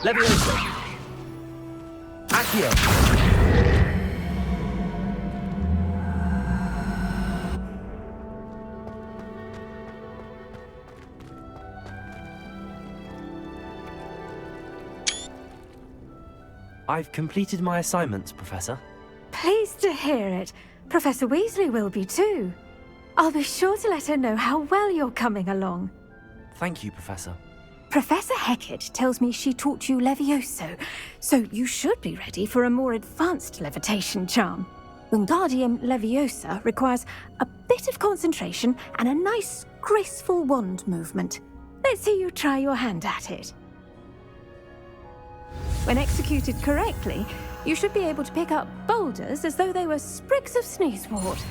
Leviosa! Accio! I've completed my assignments, Professor. Pleased to hear it. Professor Weasley will be too. I'll be sure to let her know how well you're coming along. Thank you, Professor. Professor Hecat tells me she taught you Levioso, so you should be ready for a more advanced levitation charm. Wingardium Leviosa requires a bit of concentration and a nice, graceful wand movement. Let's see you try your hand at it. When executed correctly, you should be able to pick up boulders as though they were sprigs of sneezewort.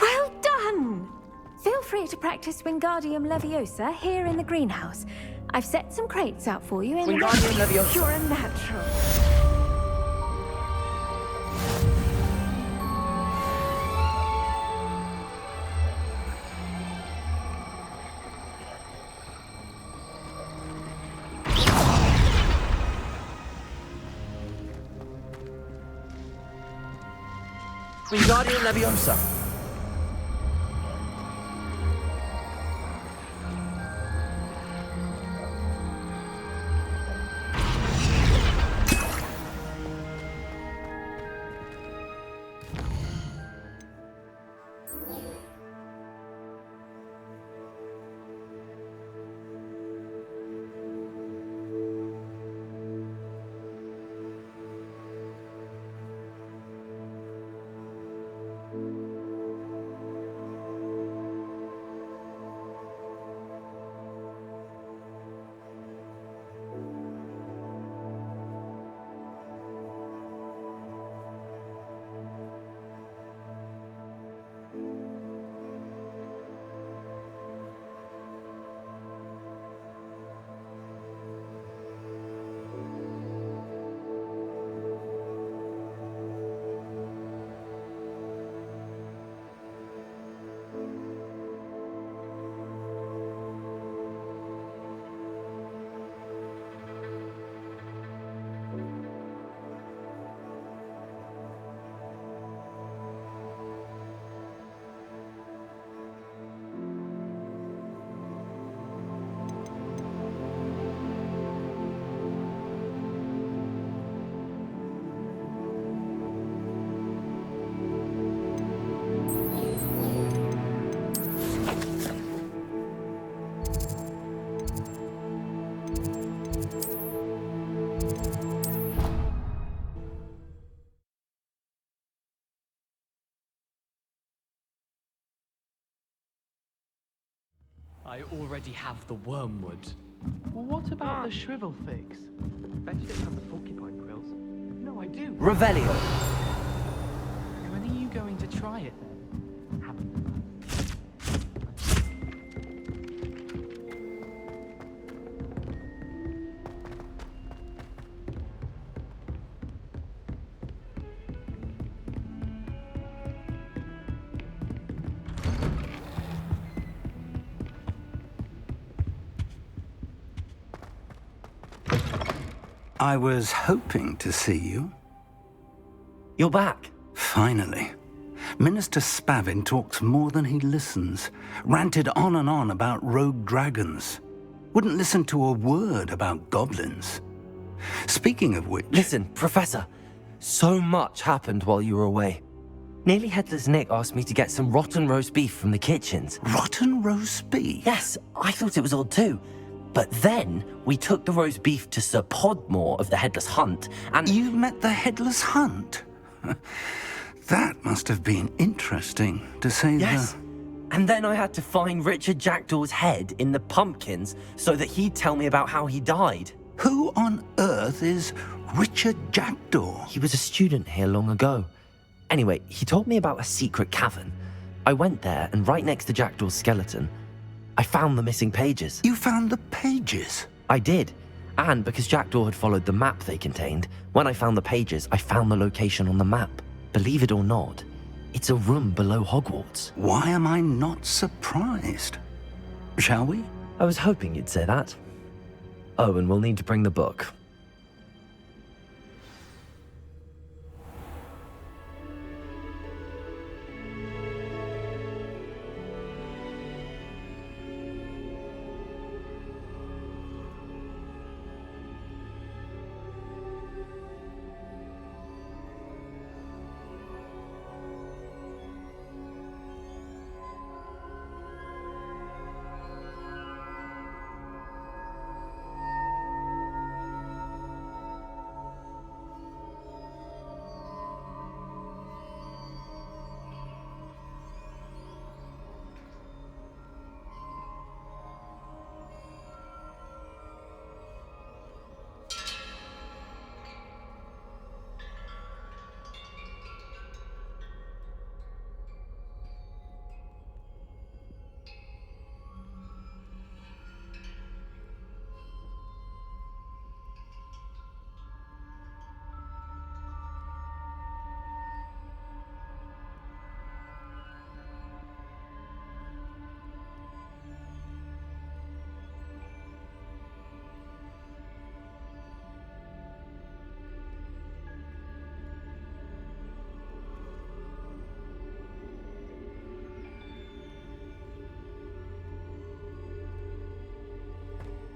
Well done! Feel free to practice Wingardium Leviosa here in the greenhouse. I've set some crates out for you and Wingardium Leviosa. You're a natural. Wingardium Leviosa! I already have the wormwood. Well, what about the shrivel fix? Bet you don't have the porcupine quills. No, I do. Revelio! When are you going to try it then? Haven't. I was hoping to see you. You're back. Finally. Minister Spavin talks more than he listens. Ranted on and on about rogue dragons. Wouldn't listen to a word about goblins. Speaking of which... Listen, Professor. So much happened while you were away. Nearly Headless Nick asked me to get some rotten roast beef from the kitchens. Rotten roast beef? Yes, I thought it was odd too. But then we took the roast beef to Sir Podmore of the Headless Hunt, and... You met the Headless Hunt? That must have been interesting, to say Yes. And then I had to find Richard Jackdaw's head in the pumpkins so that he'd tell me about how he died. Who on earth is Richard Jackdaw? He was a student here long ago. Anyway, he told me about a secret cavern. I went there, and right next to Jackdaw's skeleton, I found the missing pages. You found the pages? I did. And because Jackdaw had followed the map they contained, when I found the pages, I found the location on the map. Believe it or not, it's a room below Hogwarts. Why am I not surprised? Shall we? I was hoping you'd say that. Oh, and we'll need to bring the book.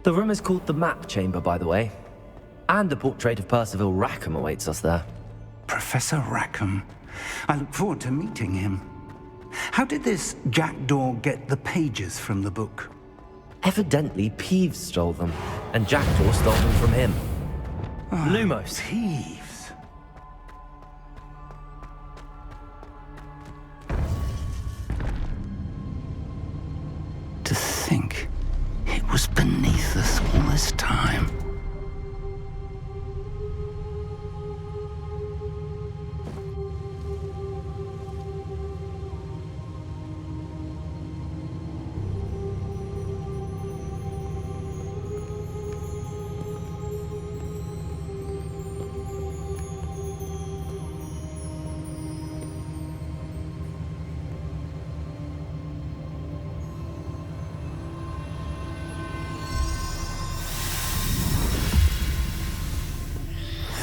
The room is called the Map Chamber, by the way. And a portrait of Percival Rackham awaits us there. Professor Rackham. I look forward to meeting him. How did this Jackdaw get the pages from the book? Evidently, Peeves stole them, and Jackdaw stole them from him. Lumos. Thieves. To think it was beneath us all this time.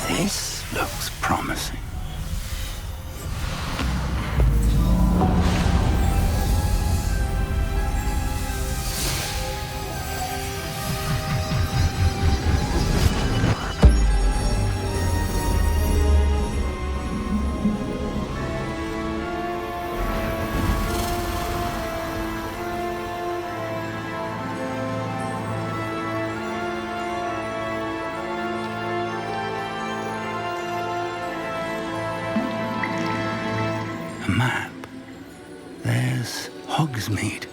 This looks promising. A map. There's Hogsmeade.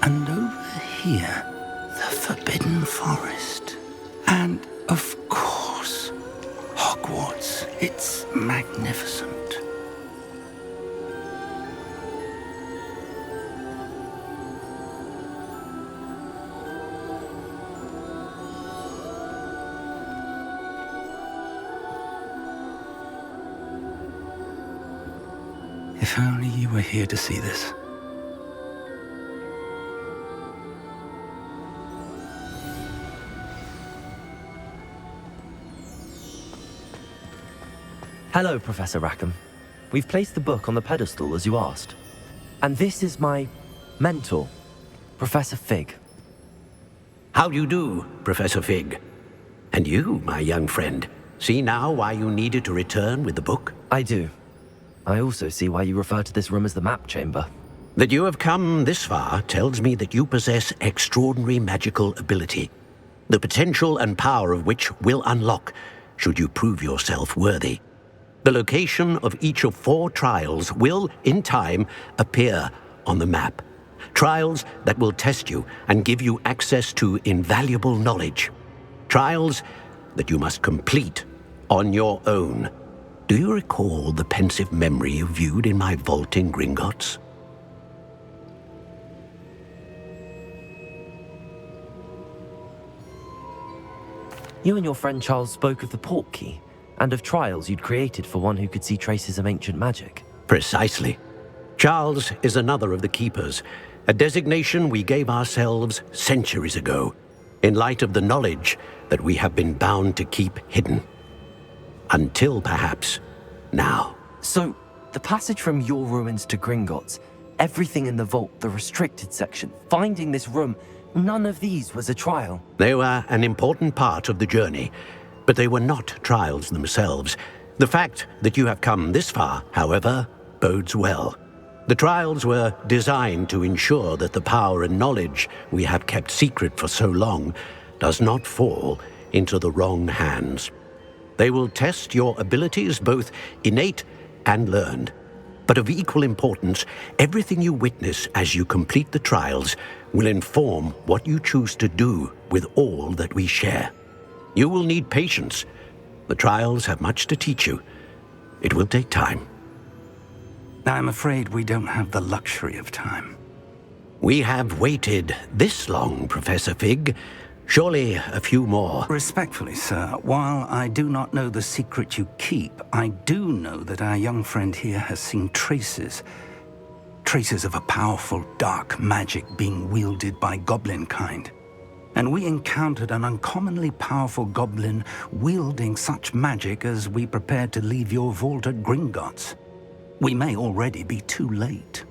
And over here, the Forbidden Forest. And, of course, Hogwarts. It's magnificent. If only you were here to see this. Hello, Professor Rackham. We've placed the book on the pedestal as you asked. And this is my mentor, Professor Fig. How do you do, Professor Fig? And you, my young friend, see now why you needed to return with the book? I do. I also see why you refer to this room as the map chamber. That you have come this far tells me that you possess extraordinary magical ability, the potential and power of which will unlock should you prove yourself worthy. The location of each of 4 trials will, in time, appear on the map. Trials that will test you and give you access to invaluable knowledge. Trials that you must complete on your own. Do you recall the pensive memory you viewed in my vault in Gringotts? You and your friend Charles spoke of the port key, and of trials you'd created for one who could see traces of ancient magic. Precisely. Charles is another of the Keepers, a designation we gave ourselves centuries ago, in light of the knowledge that we have been bound to keep hidden. Until, perhaps, now. So, the passage from your ruins to Gringotts, everything in the vault, the restricted section, finding this room, none of these was a trial. They were an important part of the journey, but they were not trials themselves. The fact that you have come this far, however, bodes well. The trials were designed to ensure that the power and knowledge we have kept secret for so long does not fall into the wrong hands. They will test your abilities, both innate and learned. But of equal importance, everything you witness as you complete the trials will inform what you choose to do with all that we share. You will need patience. The trials have much to teach you. It will take time. I'm afraid we don't have the luxury of time. We have waited this long, Professor Fig. Surely a few more. Respectfully, sir, while I do not know the secret you keep, I do know that our young friend here has seen traces of a powerful dark magic being wielded by goblin kind. And we encountered an uncommonly powerful goblin wielding such magic as we prepared to leave your vault at Gringotts. We may already be too late.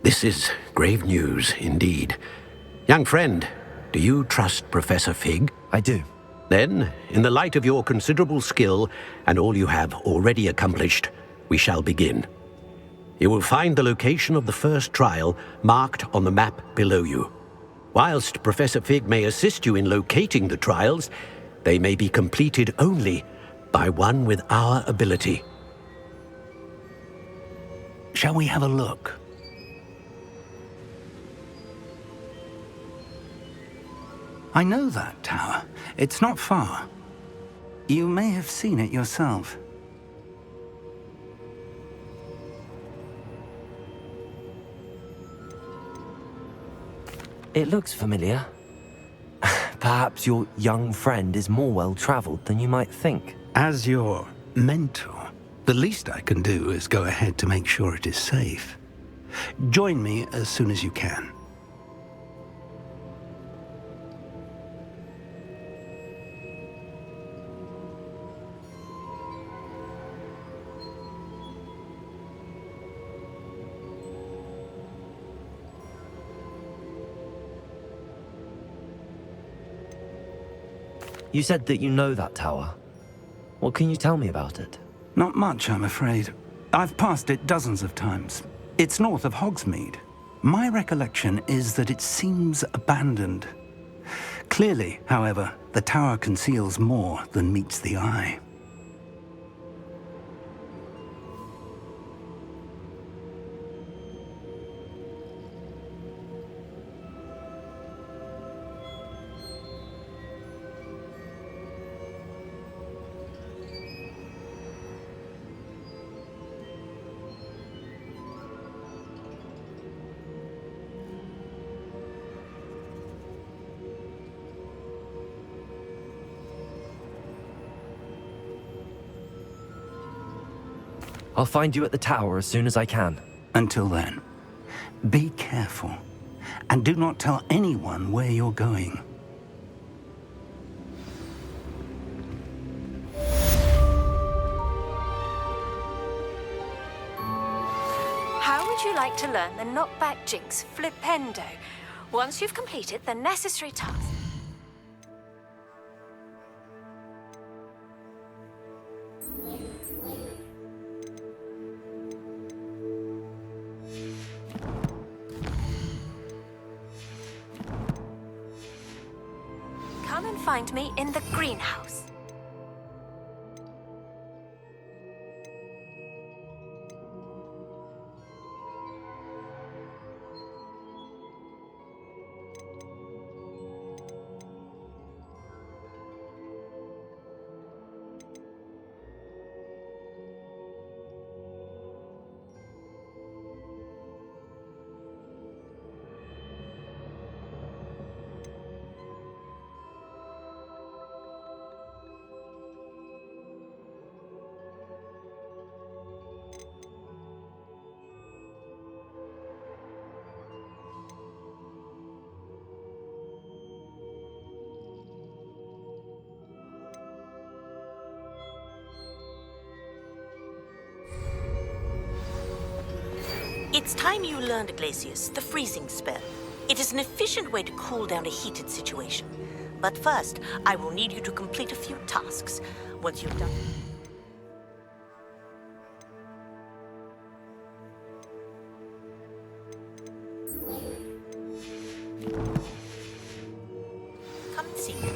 This is grave news indeed. Young friend, do you trust Professor Fig? I do. Then, in the light of your considerable skill and all you have already accomplished, we shall begin. You will find the location of the first trial marked on the map below you. Whilst Professor Fig may assist you in locating the trials, they may be completed only by one with our ability. Shall we have a look? I know that tower. It's not far. You may have seen it yourself. It looks familiar. Perhaps your young friend is more well-traveled than you might think. As your mentor, the least I can do is go ahead to make sure it is safe. Join me as soon as you can. You said that you know that tower. What can you tell me about it? Not much, I'm afraid. I've passed it dozens of times. It's north of Hogsmeade. My recollection is that it seems abandoned. Clearly, however, the tower conceals more than meets the eye. I'll find you at the tower as soon as I can. Until then, be careful, and do not tell anyone where you're going. you like to learn the knockback jinx flipendo? Once you've completed the necessary task. Come and find me in the greenhouse. It's time you learned, Glacius, the freezing spell. It is an efficient way to cool down a heated situation. But first, I will need you to complete a few tasks. Once you've done... Come and see me.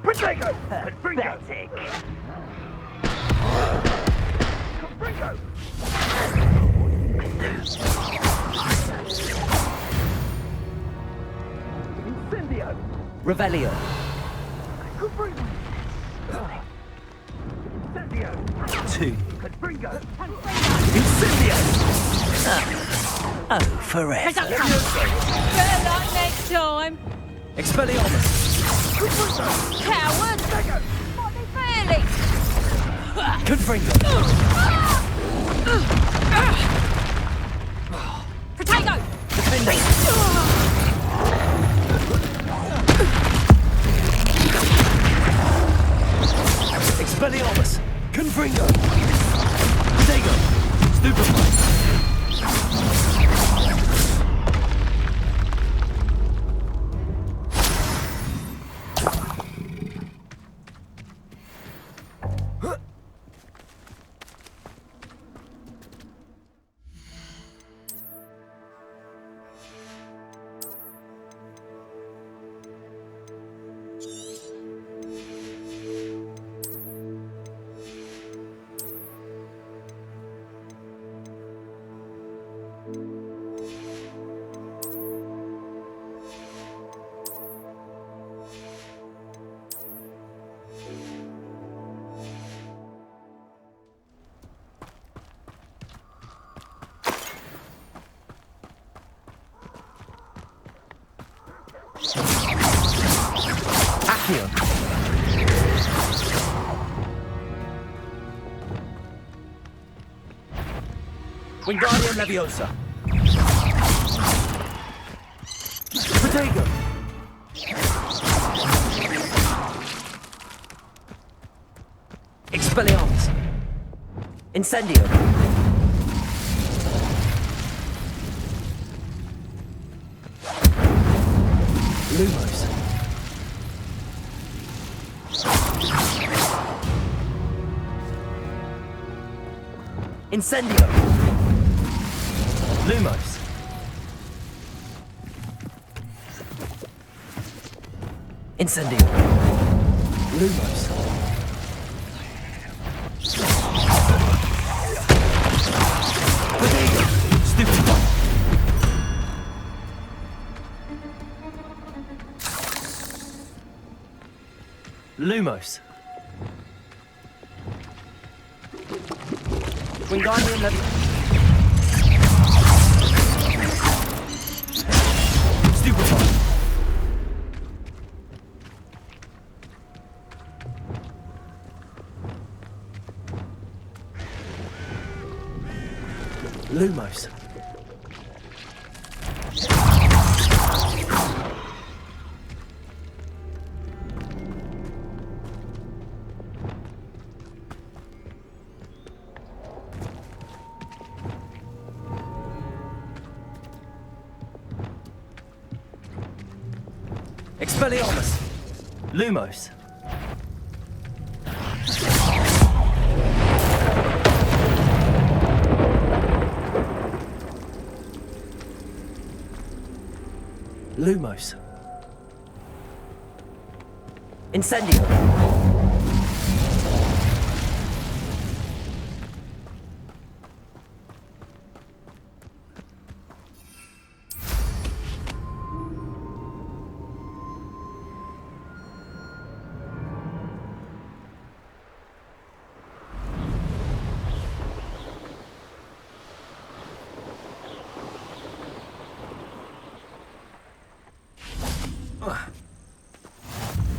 Potato! Pathetic! Confringo! Incendio! Revelio. Confringo! Incendio! 2. Confringo! Incendio! Oh, forever! Better luck next time. Expelliarmus. Coward! What are they feeling? Confringo. Potato! Defender. Expelliarmus. Confringo. Potato. Stupefy. Accio. Wingardium Leviosa. Protego. Expelliarmus! Incendio! Lumos! Incendio! Lumos! Incendio! Lumos! Bodega! Stupefy! Lumos! Wingardium Leviosa! Stupefy! Lumos. Expelliarmus. Lumos. Lumos. Incendio.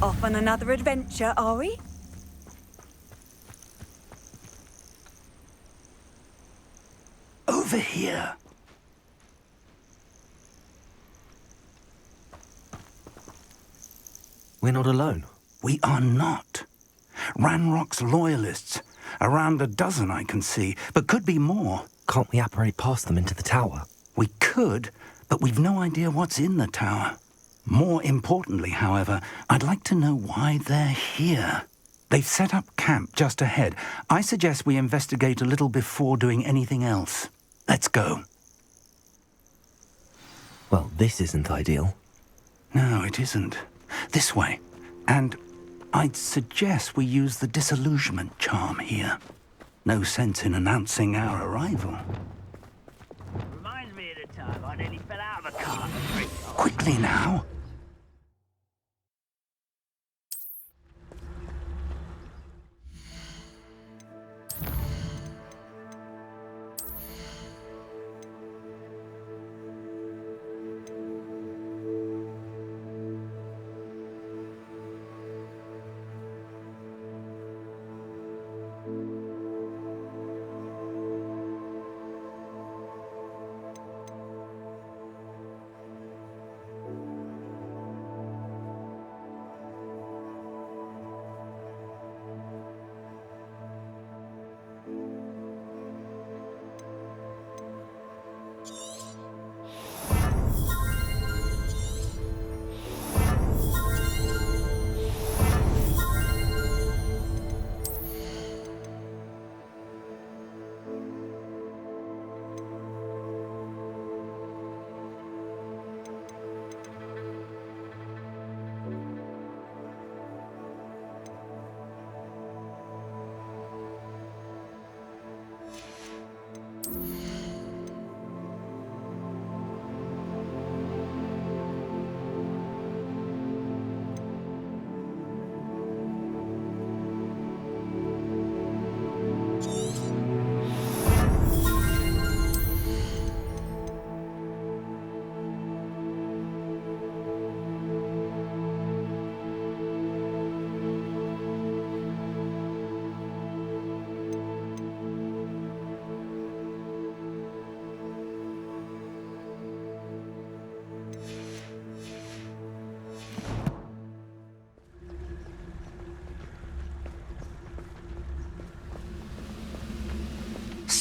Off on another adventure, are we? Over here. We're not alone. We are not. Ranrock's loyalists. Around a dozen I can see, but could be more. Can't we apparate past them into the tower? We could, but we've no idea what's in the tower. More importantly, however, I'd like to know why they're here. They've set up camp just ahead. I suggest we investigate a little before doing anything else. Let's go. Well, this isn't ideal. No, it isn't. This way. And I'd suggest we use the disillusionment charm here. No sense in announcing our arrival. Reminds me of the time I nearly fell out of a car. Quickly now.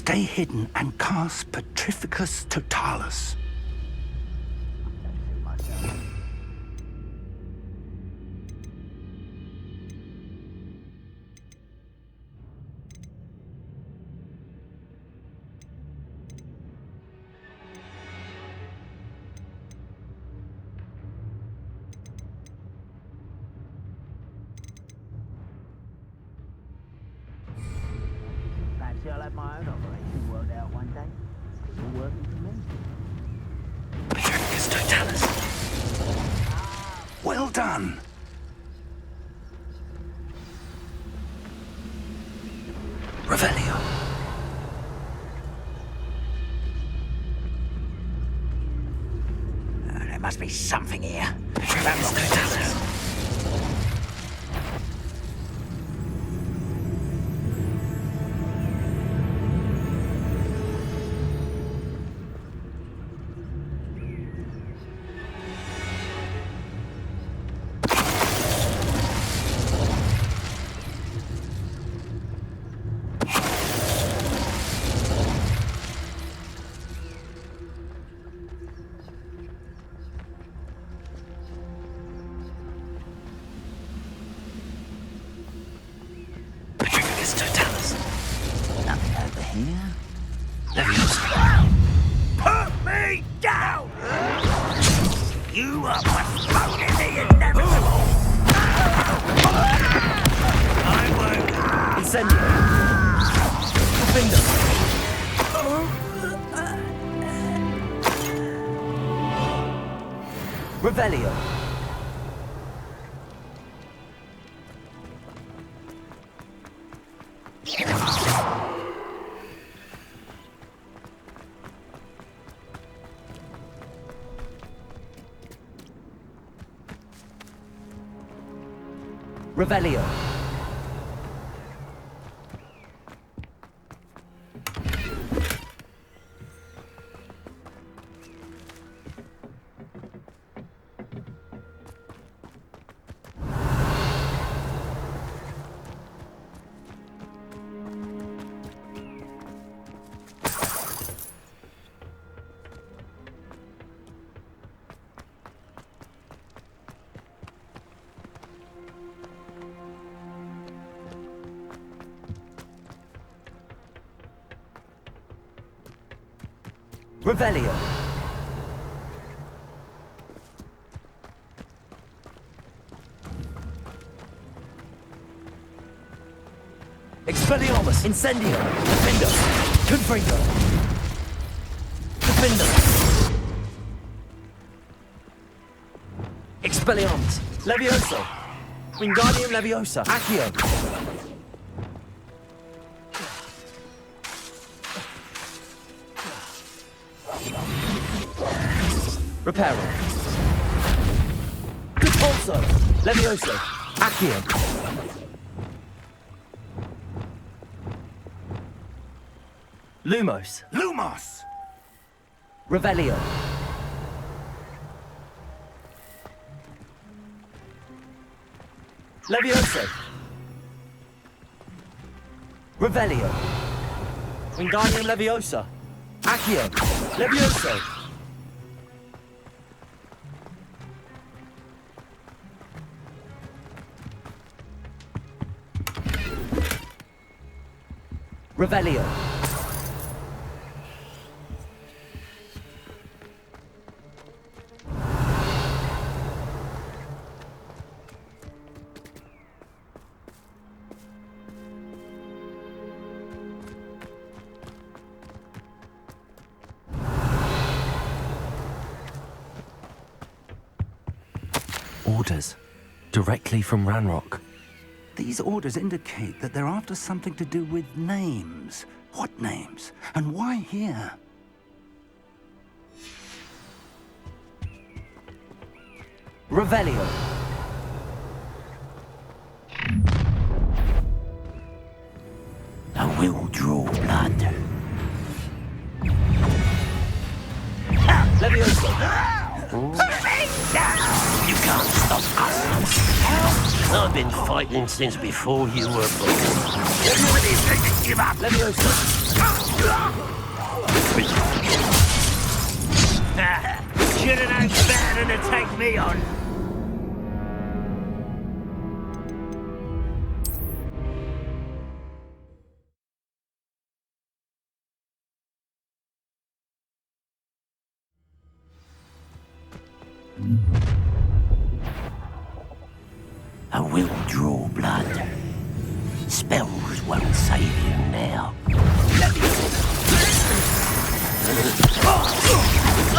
Stay hidden and cast Petrificus Totalis. Fancy I'll have my own operation worked out one day. It's all working for me. Petrificus Totalis. Well done. Revelio. There must be something here. Petrificus Totalis. Petrificus Totalis. Nothing over here. Leviosa. Put me down! You are postponing the inevitable! I won't. Incendio. Defender. Revelio. Revelio. Revelio. Expelliarmus. Incendio. Defender. Confringo. Defender. Expelliarmus. Levioso. Wingardium Leviosa. Accio. Reparo. Repulso. Levioso. Accio. Lumos. Lumos. Revelio. Levioso. Revelio. Wingardium Leviosa. Accio. Levioso. Revelio. Orders. Directly from Ranrock. These orders indicate that they're after something to do with names. What names? And why here? Revelio. I will draw blood. Levioso. You can't stop us. Help! I've been fighting since before you were born. Give up! Should've known better than to take me on. I will draw blood. Spells won't save you now. Look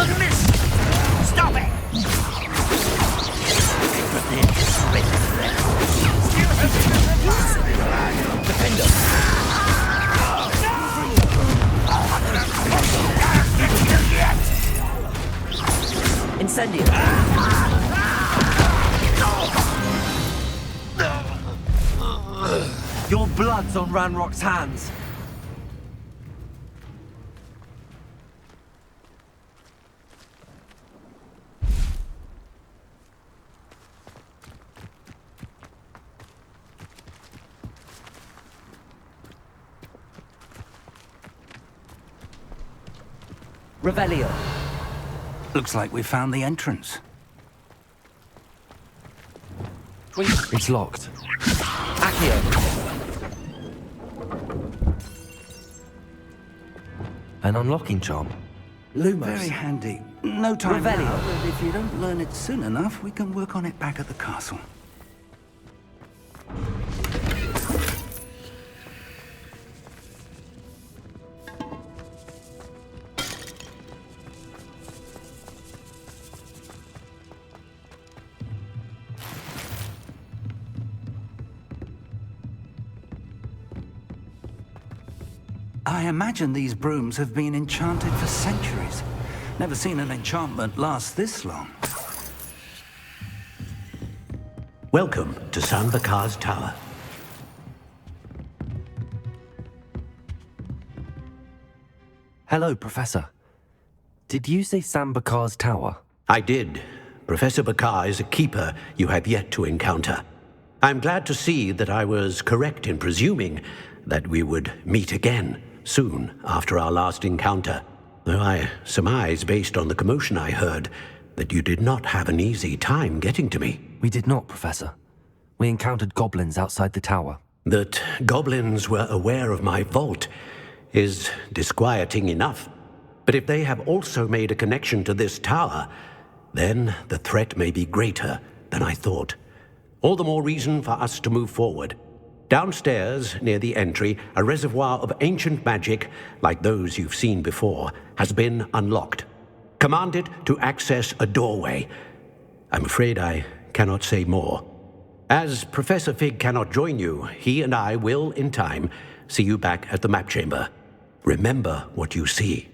at this! Stop it! Prepare to surrender. Defender! Incendio! Your blood's on Ranrock's hands. Revelio. Looks like we found the entrance. It's locked. Accio. An unlocking charm. Lumos. Very handy. No time Revelio. now, but if you don't learn it soon enough, we can work on it back at the castle. I imagine these brooms have been enchanted for centuries. Never seen an enchantment last this long. Welcome to San Bakar's Tower. Hello, Professor. Did you say Sam Bakar's tower? I did. Professor Bakar is a keeper you have yet to encounter. I'm glad to see that I was correct in presuming that we would meet again soon after our last encounter, though I surmise, based on the commotion I heard, that you did not have an easy time getting to me. We did not, Professor. We encountered goblins outside the tower. That goblins were aware of my vault is disquieting enough. But if they have also made a connection to this tower, then the threat may be greater than I thought. All the more reason for us to move forward. Downstairs, near the entry, a reservoir of ancient magic, like those you've seen before, has been unlocked. Commanded to access a doorway. I'm afraid I cannot say more. As Professor Fig cannot join you, he and I will, in time, see you back at the map chamber. Remember what you see.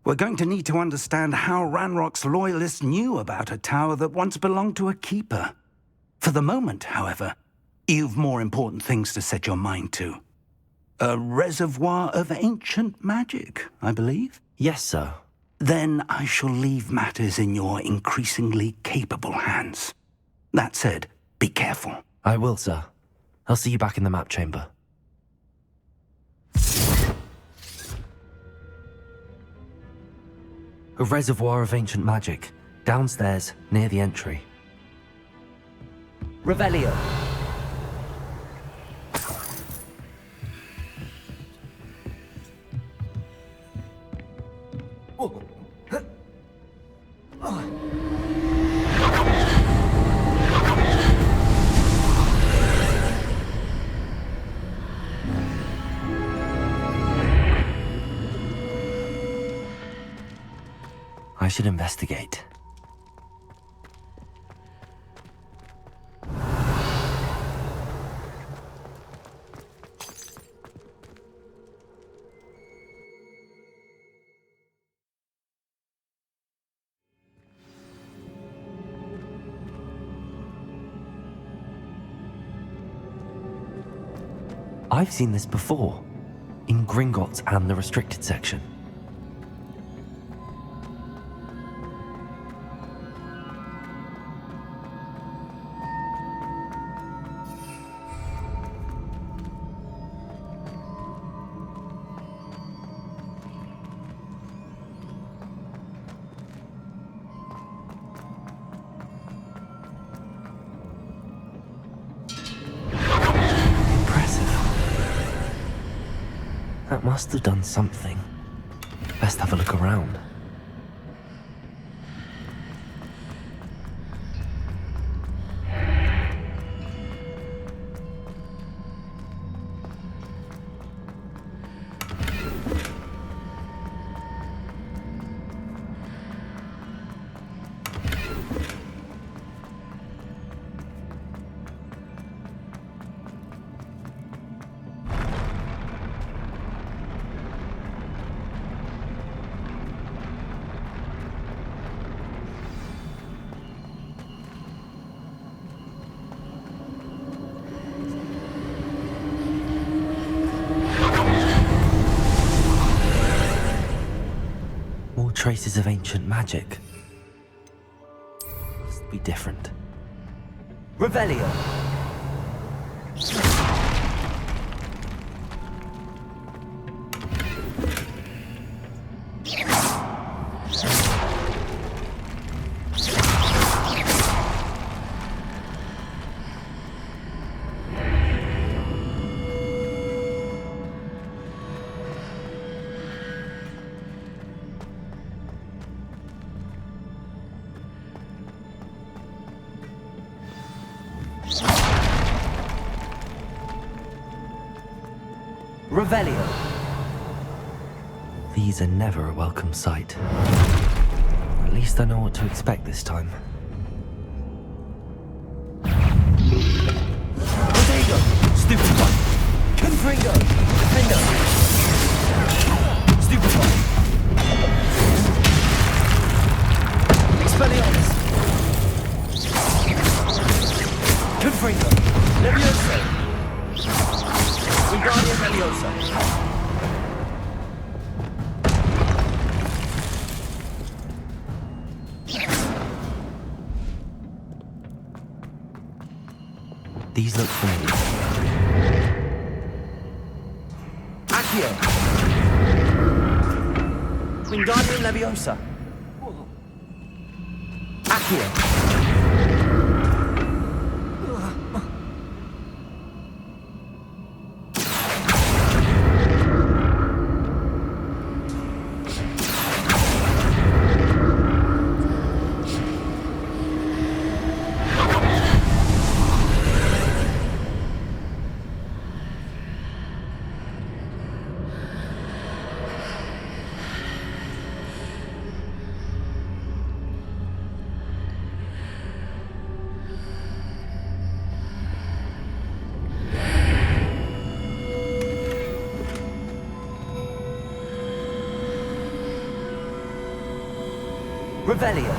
We're going to need to understand how Ranrock's loyalists knew about a tower that once belonged to a keeper. For the moment, however, you've more important things to set your mind to. A reservoir of ancient magic, I believe? Yes, sir. Then I shall leave matters in your increasingly capable hands. That said, be careful. I will, sir. I'll see you back in the map chamber. A reservoir of ancient magic, downstairs, near the entry. Revelio. I should investigate. I've seen this before, in Gringotts and the restricted section. That must have done something. Best have a look around. Traces of ancient magic. Must be different. Revelio. Revelio. These are never a welcome sight. At least I know what to expect this time. Rodego. Stupefy. Confringo. Defendo. Stupefy. Expelliarmus. Confringo. Levioso. Wingardium Leviosa. These look familiar. Accio. Wingardium Leviosa. Accio. Revelio.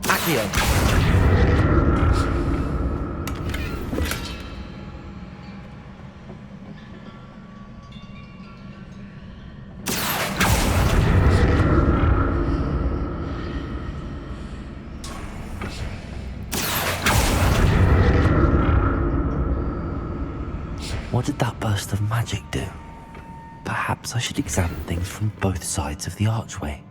Accio. What did that burst of magic do? Perhaps I should examine things from both sides of the archway.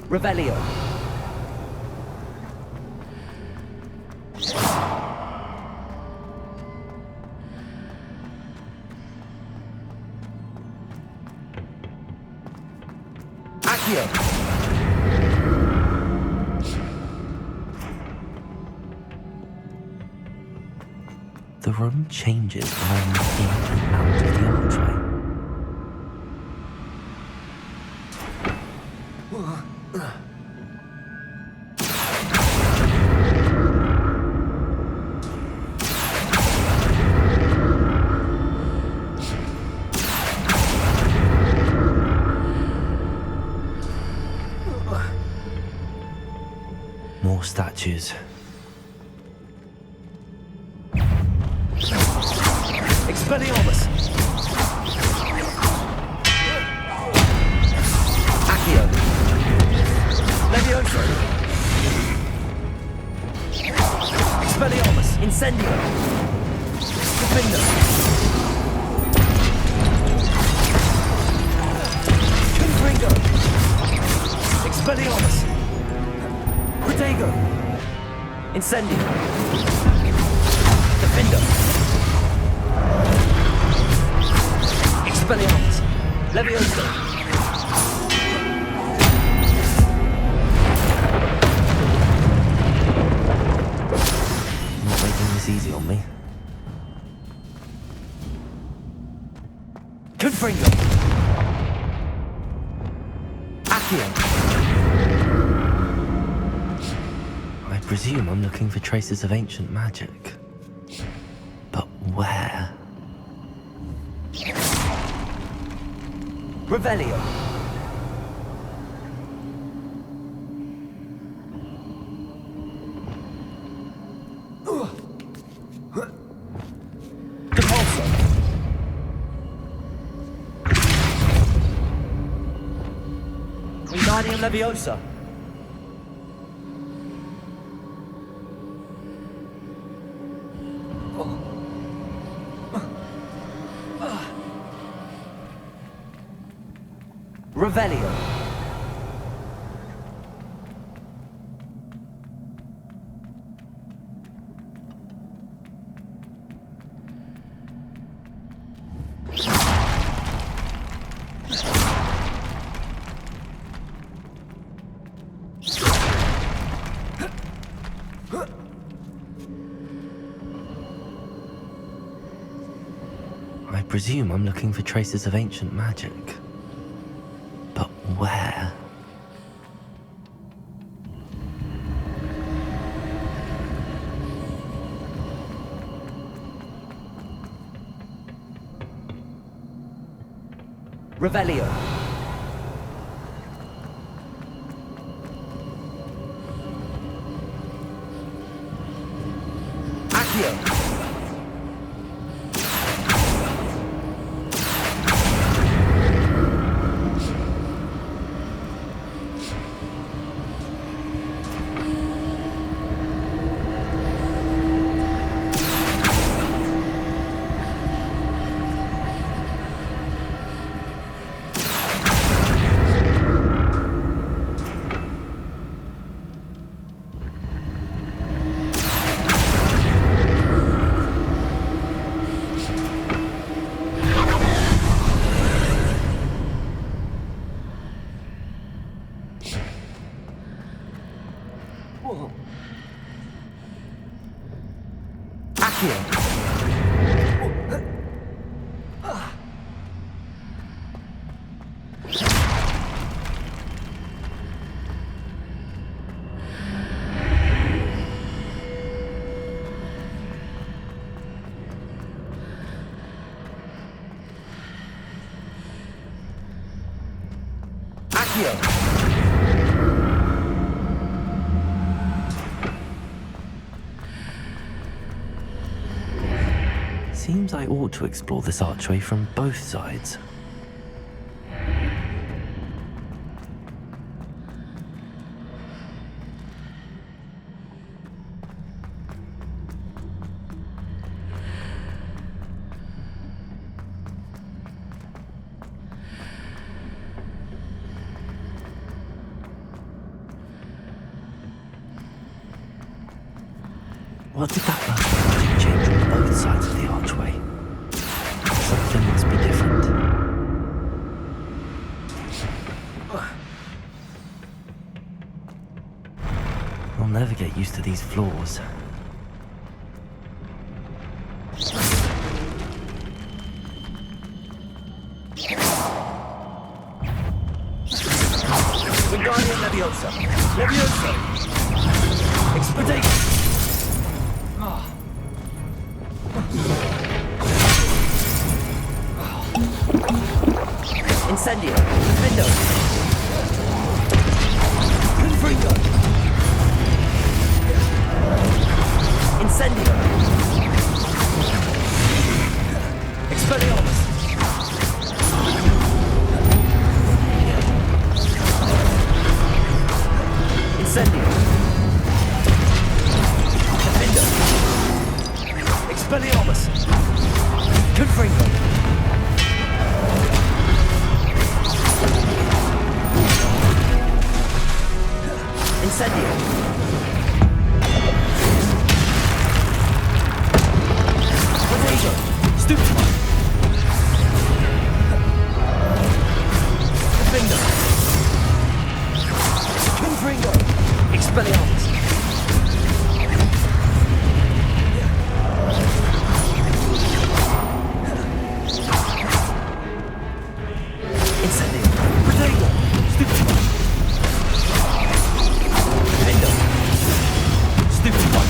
Revelio. Accio. The room changes when I move in and out of the archway. More statues. Expelliarmus! Accio! Levioso! Expelliarmus! Incendio! Defender! Confringo! Expelliarmus! Protego! Incendio! Defender! Expelliarmus! Levioso! Not making this easy on me. Confringo! Accio! I presume I'm looking for traces of ancient magic. But where? Revelio. Depulso! Wingardium Leviosa! Revelio. I presume I'm looking for traces of ancient magic. But where? Revelio. Accio. Accio. Accio. Seems I ought to explore this archway from both sides. What did that last magic change on both sides of the archway? Something must be different. I'll never get used to these floors. Wingardium Leviosa. Leviosa. Expedite! Incendio. Defendo. Confringo. Incendio. Expelliarmus! Confringo! Incendio! Protego! Stupefy! Defender! Confringo! Expelliarmus! Incendio! Protego! Stupefy! Defender! Stupefy!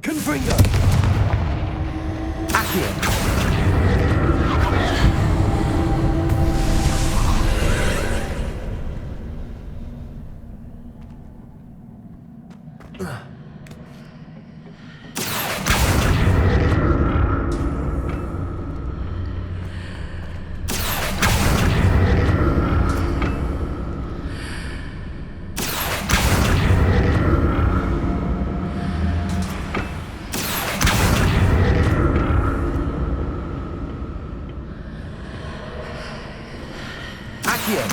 Confringo! Accio! Accio!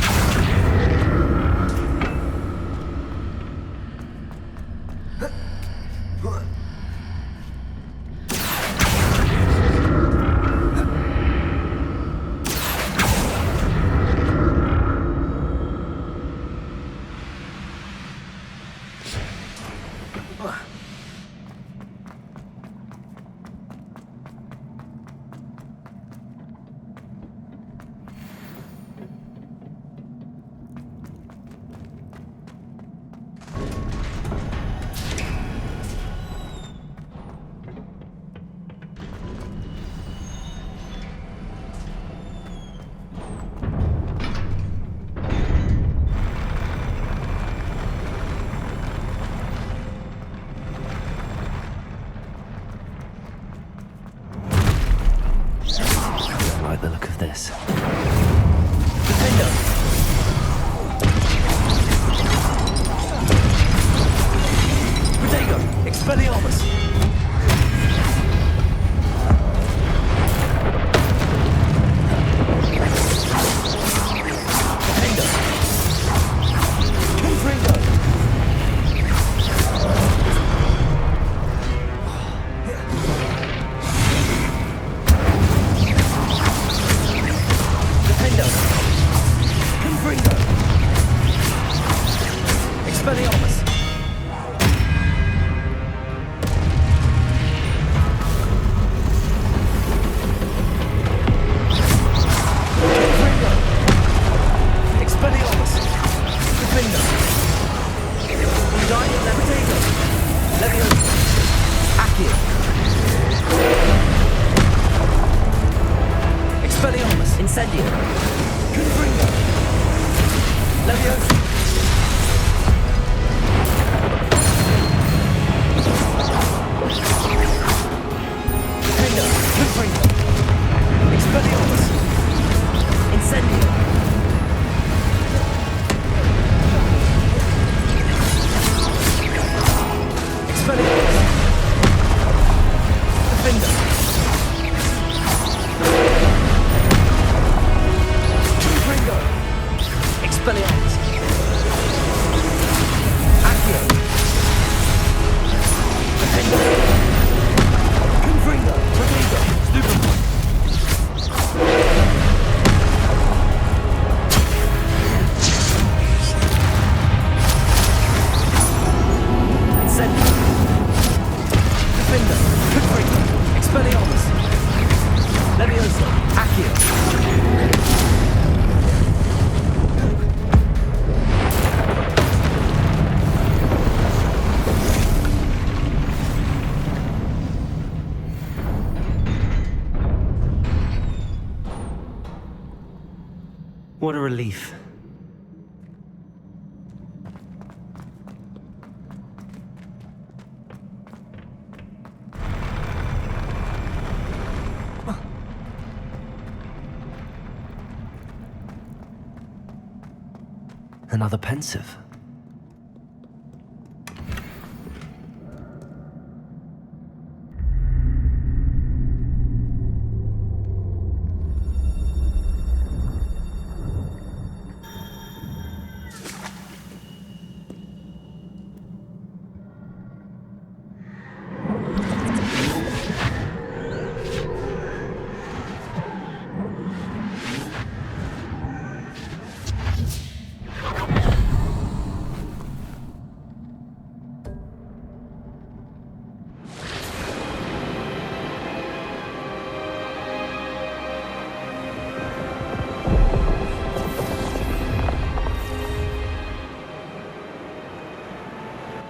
I like the look of this. Defender! Protego! Expelliarmus! Defender! Confringo! Defender! Confringo! Expelliarmus! Confringo! Expelliarmus! Defender! Guardian Levitator! Leviosa! Accio! Expelliarmus! Incendio! Confringo! Leviosa! Defender! Confringo! Expelliarmus! Incendio! Expelliarmus! Defender! Confringo! Expelliarmus! Accio! Defender! Confringo! Protego! Stupefy! Incendio! Defender! Confringo! Expelliarmus! Leviosa! Accio! What a relief. Another pensive.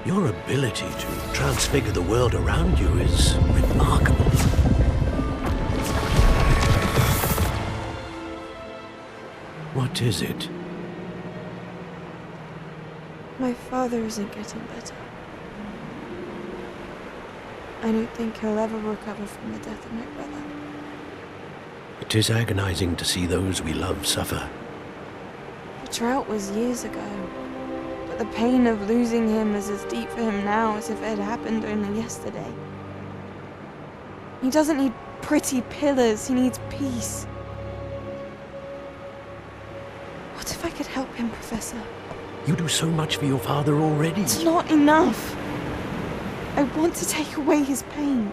Your ability to transfigure the world around you is remarkable. What is it? My father isn't getting better. I don't think he'll ever recover from the death of my brother. It is agonizing to see those we love suffer. The drought was years ago, but the pain of losing him is as deep for him now as if it had happened only yesterday. He doesn't need pretty pillars, he needs peace. What if I could help him, Professor? You do so much for your father already. It's not enough. I want to take away his pain.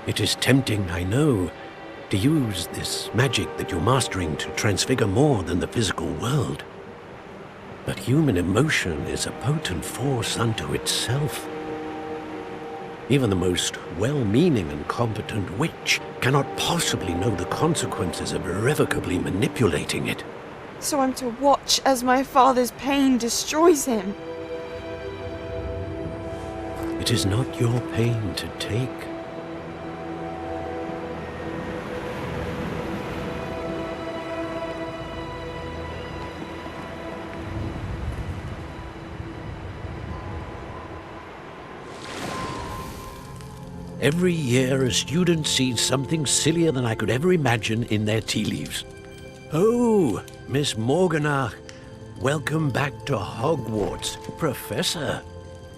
It is tempting, I know, to use this magic that you're mastering to transfigure more than the physical world. But human emotion is a potent force unto itself. Even the most well-meaning and competent witch cannot possibly know the consequences of irrevocably manipulating it. So I'm to watch as my father's pain destroys him. It is not your pain to take. Every year, a student sees something sillier than I could ever imagine in their tea leaves. Oh, Miss Morganach, welcome back to Hogwarts, Professor.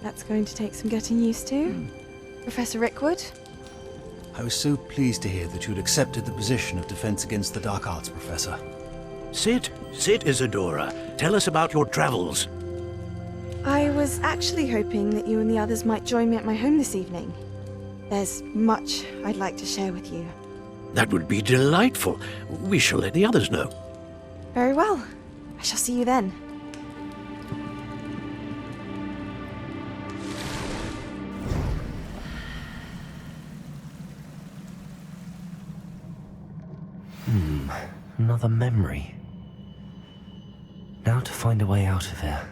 That's going to take some getting used to. Professor Rickwood? I was so pleased to hear that you'd accepted the position of Defense Against the Dark Arts, Professor. Sit, Isadora. Tell us about your travels. I was actually hoping that you and the others might join me at my home this evening. There's much I'd like to share with you. That would be delightful. We shall let the others know. Very well. I shall see you then. Another memory. Now to find a way out of here.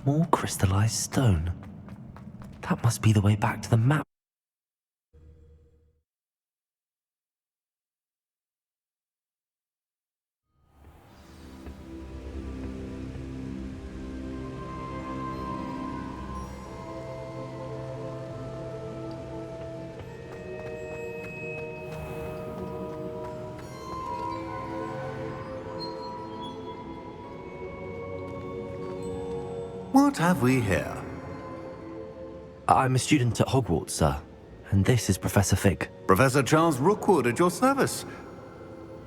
More crystallized stone. That must be the way back to the map. What have we here? I'm a student at Hogwarts, sir. And this is Professor Fig. Professor Charles Rookwood at your service.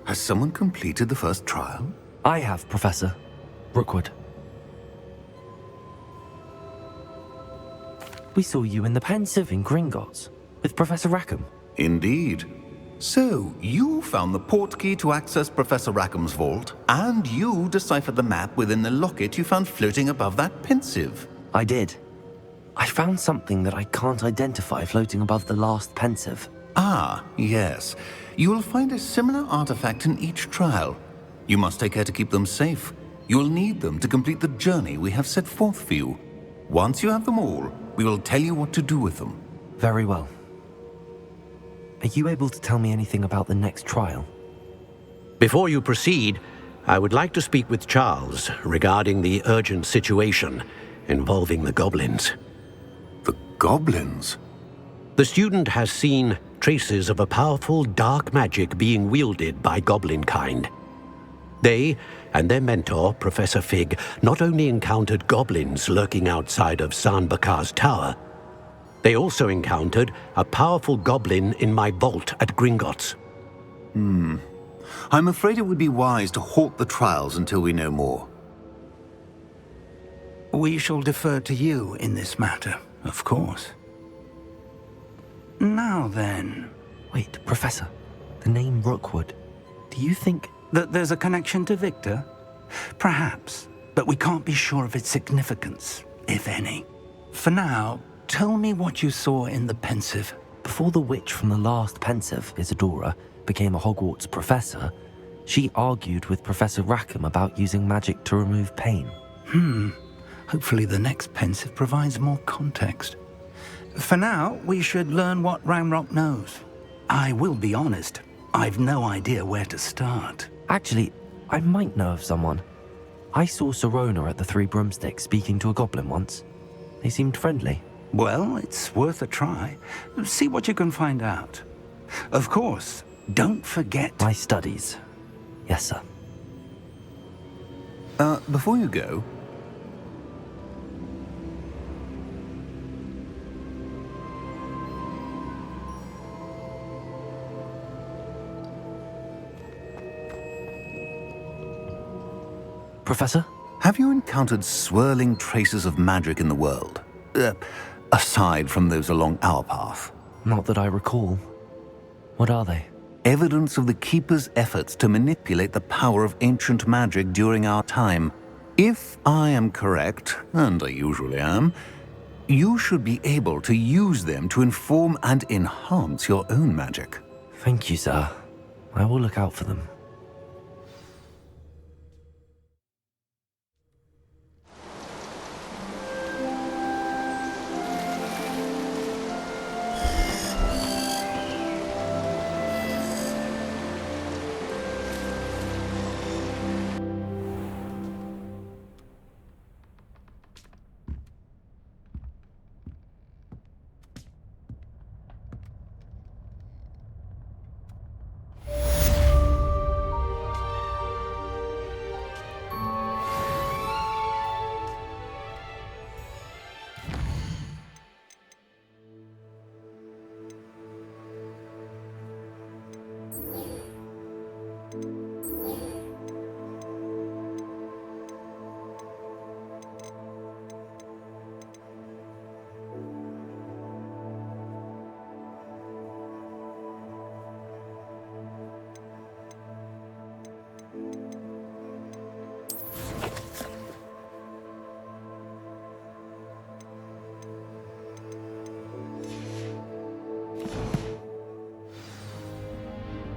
Has someone completed the first trial? I have, Professor Rookwood. We saw you in the Pensive in Gringotts with Professor Rackham. Indeed. So, you found the portkey to access Professor Rackham's vault, and you deciphered the map within the locket you found floating above that Pensive. I did. I found something that I can't identify floating above the last Pensive. Ah, yes. You will find a similar artifact in each trial. You must take care to keep them safe. You will need them to complete the journey we have set forth for you. Once you have them all, we will tell you what to do with them. Very well. Are you able to tell me anything about the next trial? Before you proceed, I would like to speak with Charles regarding the urgent situation involving the goblins. The goblins? The student has seen traces of a powerful dark magic being wielded by goblin kind. They and their mentor, Professor Fig, not only encountered goblins lurking outside of Sanbakar's tower, they also encountered a powerful goblin in my vault at Gringotts. I'm afraid it would be wise to halt the trials until we know more. We shall defer to you in this matter, of course. Now then... Wait, Professor, the name Rookwood. Do you think... that there's a connection to Victor? Perhaps, but we can't be sure of its significance, if any. For now, tell me what you saw in the pensive. Before the witch from the last pensive, Isadora, became a Hogwarts professor, she argued with Professor Rackham about using magic to remove pain. Hopefully the next pensive provides more context. For now, we should learn what Ramrock knows. I will be honest, I've no idea where to start. Actually, I might know of someone. I saw Sirona at the Three Broomsticks speaking to a goblin once. They seemed friendly. Well, it's worth a try. See what you can find out. Of course, don't forget... my studies. Yes, sir. Before you go... Professor? Have you encountered swirling traces of magic in the world? Aside from those along our path? Not that I recall. What are they? Evidence of the Keeper's efforts to manipulate the power of ancient magic during our time. If I am correct, and I usually am, you should be able to use them to inform and enhance your own magic. Thank you, sir. I will look out for them.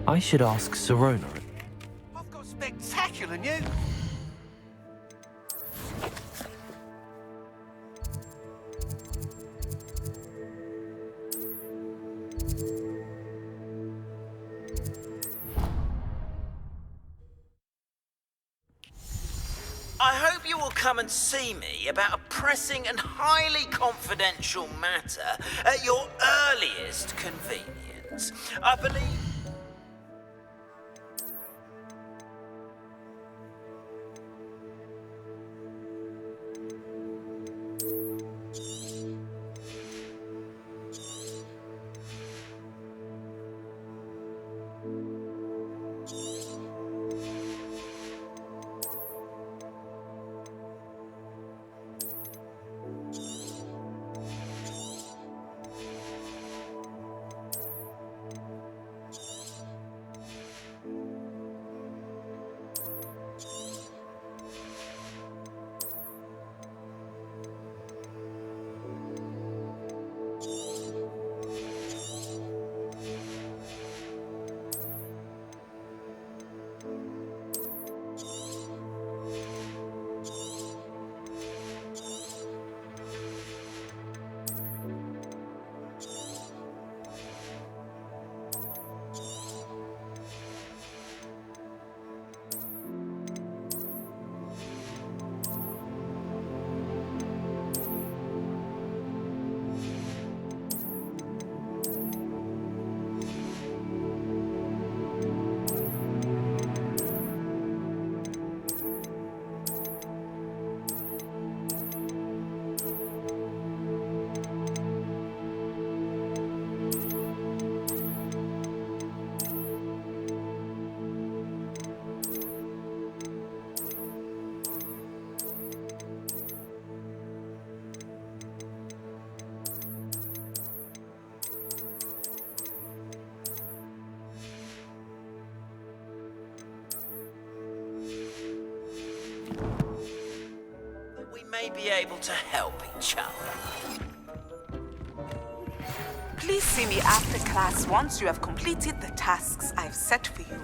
I should ask Sirona. I've got spectacular news. I hope you will come and see me about a pressing and highly confidential matter at your earliest convenience. I believe... may be able to help each other. Please see me after class once you have completed the tasks I've set for you.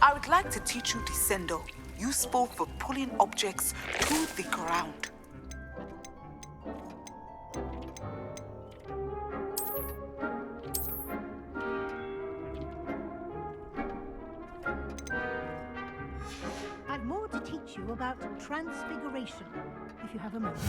I would like to teach you Descendo, useful for pulling objects to the ground. I've more to teach you about transfiguration, if you have a moment.